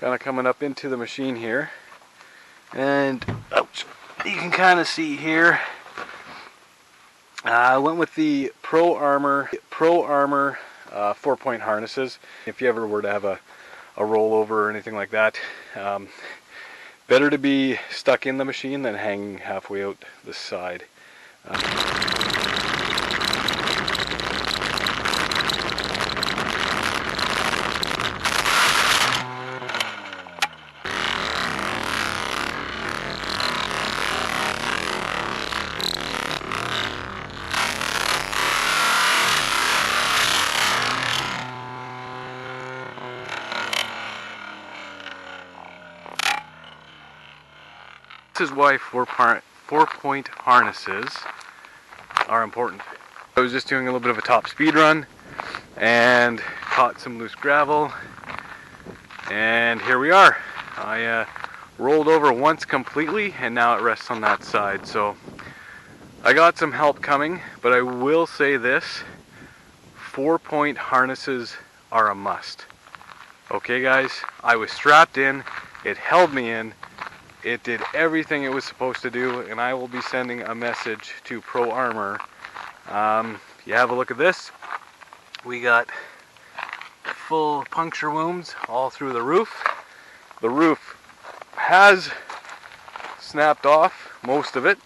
Kind of coming up into the machine here, and ouch, you can kind of see here. I went with the Pro Armor 4-point harnesses. If you ever were to have a rollover or anything like that, better to be stuck in the machine than hanging halfway out the side. This is why 4-point harnesses are important. I was just doing a little bit of a top speed run and caught some loose gravel, and here we are. I rolled over once completely, and now it rests on that side. So I got some help coming, but I will say this: 4-point harnesses are a must. Okay guys, I was strapped in, it held me in, it did everything it was supposed to do, and I will be sending a message to Pro Armor. You have a look at this. We got full puncture wounds all through the roof. The roof has snapped off, most of it,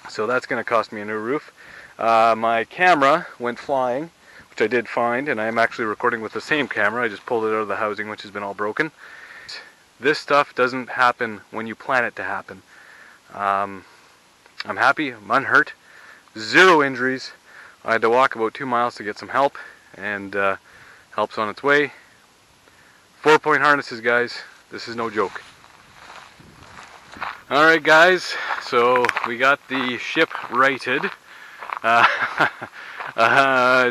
so that's going to cost me a new roof. My camera went flying, which I did find, and I'm actually recording with the same camera. I just pulled it out of the housing, which has been all broken. This stuff doesn't happen when you plan it to happen. I'm happy, I'm unhurt, 0 injuries. I had to walk about 2 miles to get some help, and help's on its way. 4-point harnesses, guys, this is no joke. Alright guys, so we got the ship righted.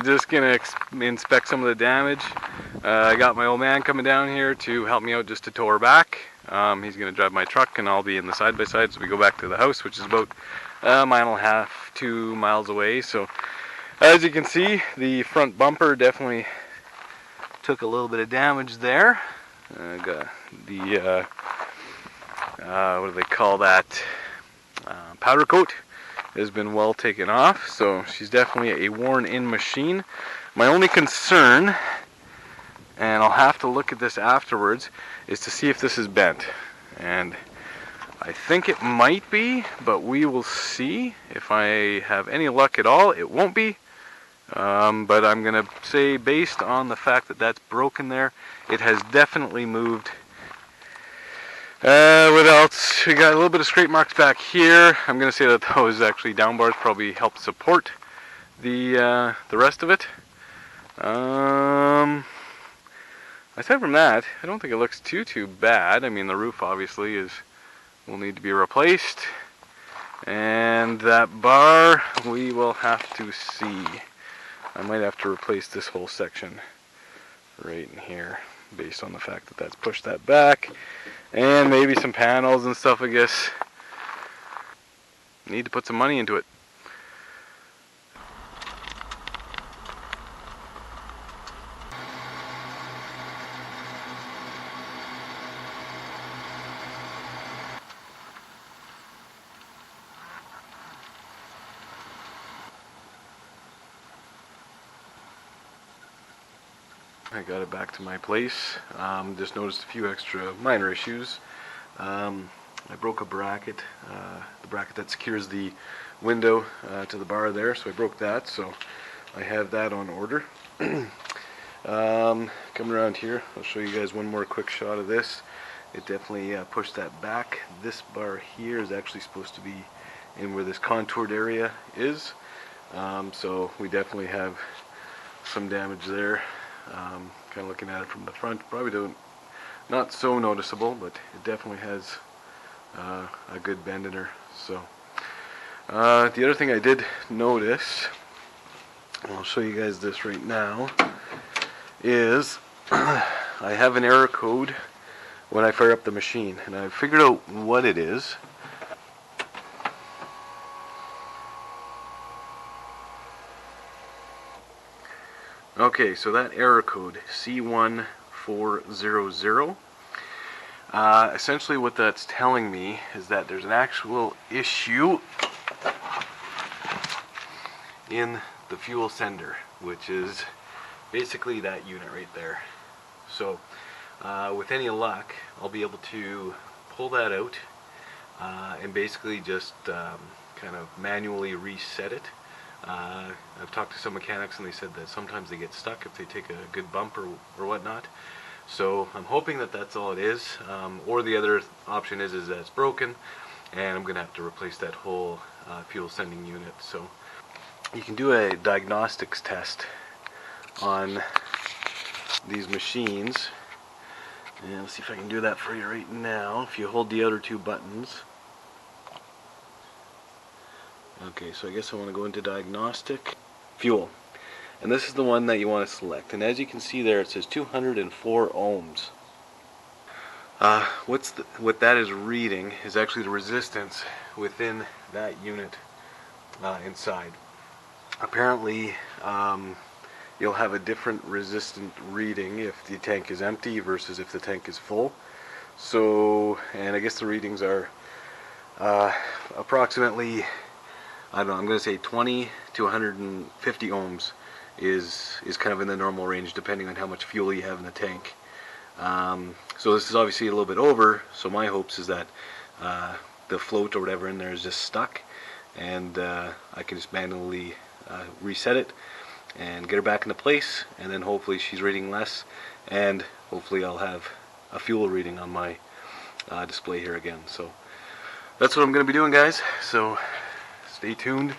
Just gonna inspect some of the damage. I got my old man coming down here to help me out, just to tow her back. He's gonna drive my truck, and I'll be in the side-by-side, so we go back to the house, which is about 1.5 miles, 2 miles away. So as you can see, the front bumper definitely took a little bit of damage there. Got the what do they call that, powder coat has been well taken off, so she's definitely a worn-in machine. My only concern, and I'll have to look at this afterwards, is to see if this is bent. And I think it might be, but we will see. If I have any luck at all, it won't be. But I'm going to say, based on the fact that that's broken there, it has definitely moved. What else? We got a little bit of scrape marks back here. I'm going to say that those actually down bars probably help support the rest of it. Aside from that, I don't think it looks too bad. I mean, the roof obviously will need to be replaced, and that bar we will have to see. I might have to replace this whole section right in here, based on the fact that that's pushed that back, and maybe some panels and stuff. I guess need to put some money into it. I got it back to my place. Just noticed a few extra minor issues. I broke a bracket, the bracket that secures the window to the bar there, so I broke that, so I have that on order. Coming around here, I'll show you guys one more quick shot of this. It definitely pushed that back. This bar here is actually supposed to be in where this contoured area is, so we definitely have some damage there. Kind of looking at it from the front, probably not so noticeable, but it definitely has a good bend in her. So the other thing I did notice, and I'll show you guys this right now, is I have an error code when I fire up the machine, and I figured out what it is. Okay, so that error code, C1400, Essentially what that's telling me is that there's an actual issue in the fuel sender, which is basically that unit right there. So with any luck, I'll be able to pull that out and basically just kind of manually reset it. I've talked to some mechanics and they said that sometimes they get stuck if they take a good bump or whatnot. So I'm hoping that that's all it is, or the other option is that it's broken and I'm gonna have to replace that whole fuel sending unit. So you can do a diagnostics test on these machines, and let's see if I can do that for you right now. If you hold the other two buttons. Okay, so I guess I want to go into diagnostic fuel, and this is the one that you want to select, and as you can see there it says 204 ohms. What that is reading is actually the resistance within that unit inside. Apparently you'll have a different resistant reading if the tank is empty versus if the tank is full. So, and I guess the readings are approximately, I don't know, I'm going to say 20 to 150 ohms is kind of in the normal range depending on how much fuel you have in the tank. So this is obviously a little bit over, so my hopes is that the float or whatever in there is just stuck, and I can just manually reset it and get her back into place, and then hopefully she's reading less, and hopefully I'll have a fuel reading on my display here again. So that's what I'm going to be doing, guys, so stay tuned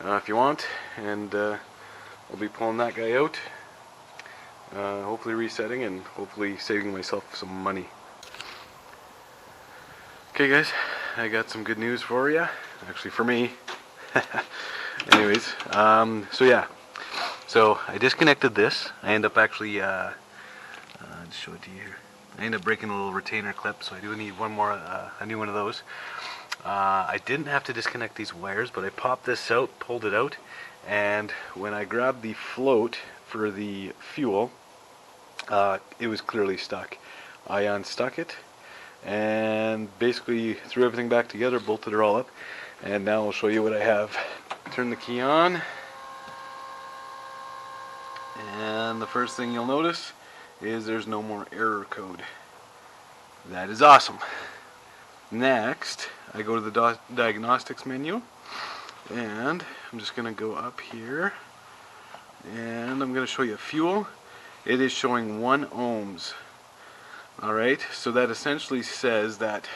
if you want, and I'll be pulling that guy out, hopefully resetting and hopefully saving myself some money. Okay guys, I got some good news for you, actually for me. Anyways, so yeah, so I disconnected this. I end up actually, just show it to you here. I end up breaking a little retainer clip, so I do need one more, a new one of those. I didn't have to disconnect these wires, but I popped this out, pulled it out, and when I grabbed the float for the fuel, it was clearly stuck. I unstuck it and basically threw everything back together, bolted it all up, and now I'll show you what I have. Turn the key on, and the first thing you'll notice is there's no more error code. That is awesome. Next, I go to the diagnostics menu, and I'm just going to go up here, and I'm going to show you fuel. It is showing 1 ohms. Alright, so that essentially says that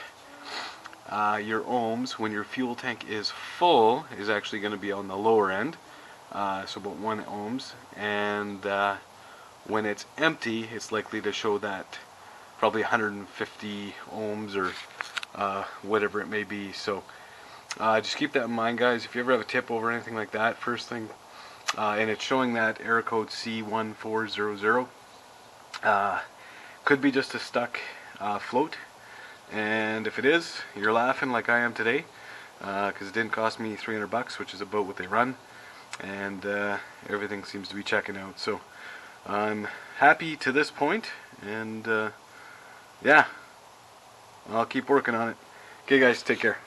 your ohms when your fuel tank is full is actually going to be on the lower end, so about 1 ohms, and when it's empty it's likely to show that probably 150 ohms or whatever it may be. So just keep that in mind, guys. If you ever have a tip over anything like that, first thing, and it's showing that error code C1400, could be just a stuck float, and if it is, you're laughing like I am today, because it didn't cost me $300, which is about what they run, and everything seems to be checking out. So I'm happy to this point, and yeah, I'll keep working on it. Okay guys, take care.